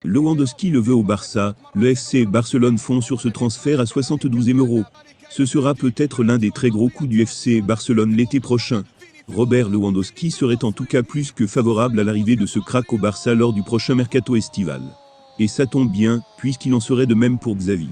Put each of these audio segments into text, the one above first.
Lewandowski le veut au Barça, le FC Barcelone fond sur ce transfert à 72 €. Ce sera peut-être l'un des très gros coups du FC Barcelone l'été prochain. Robert Lewandowski serait en tout cas plus que favorable à l'arrivée de ce crack au Barça lors du prochain mercato estival. Et ça tombe bien, puisqu'il en serait de même pour Xavi.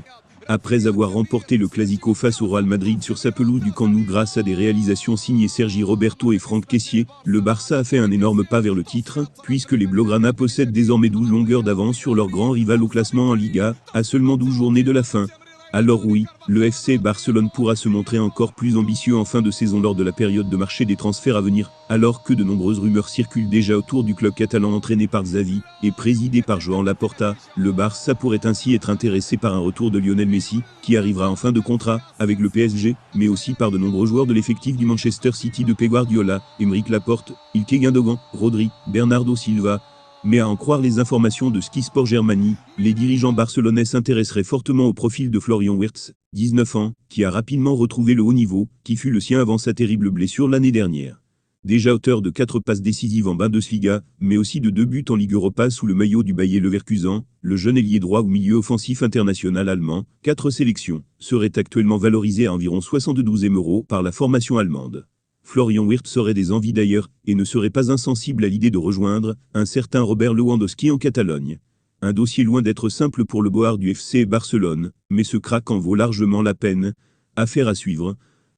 Après avoir remporté le Clasico face au Real Madrid sur sa pelouse du Camp Nou grâce à des réalisations signées Sergi Roberto et Franck Kessié, le Barça a fait un énorme pas vers le titre, puisque les Blaugrana possèdent désormais 12 longueurs d'avance sur leur grand rival au classement en Liga, à seulement 12 journées de la fin. Alors oui, le FC Barcelone pourra se montrer encore plus ambitieux en fin de saison lors de la période de marché des transferts à venir, alors que de nombreuses rumeurs circulent déjà autour du club catalan entraîné par Xavi et présidé par Joan Laporta. Le Barça pourrait ainsi être intéressé par un retour de Lionel Messi, qui arrivera en fin de contrat avec le PSG, mais aussi par de nombreux joueurs de l'effectif du Manchester City de Pep Guardiola, Aymeric Laporte, Ilkay Gundogan, Rodri, Bernardo Silva. Mais à en croire les informations de Ski Sport Germany, les dirigeants barcelonais s'intéresseraient fortement au profil de Florian Wirtz, 19 ans, qui a rapidement retrouvé le haut niveau, qui fut le sien avant sa terrible blessure l'année dernière. Déjà auteur de 4 passes décisives en Bundesliga, mais aussi de 2 buts en Ligue Europa sous le maillot du Bayer Leverkusen, le jeune ailier droit ou milieu offensif international allemand, 4 sélections, serait actuellement valorisé à environ 72 € par la formation allemande. Florian Wirtz aurait des envies d'ailleurs, et ne serait pas insensible à l'idée de rejoindre un certain Robert Lewandowski en Catalogne. Un dossier loin d'être simple pour le board du FC Barcelone, mais ce crack en vaut largement la peine. Affaire à suivre.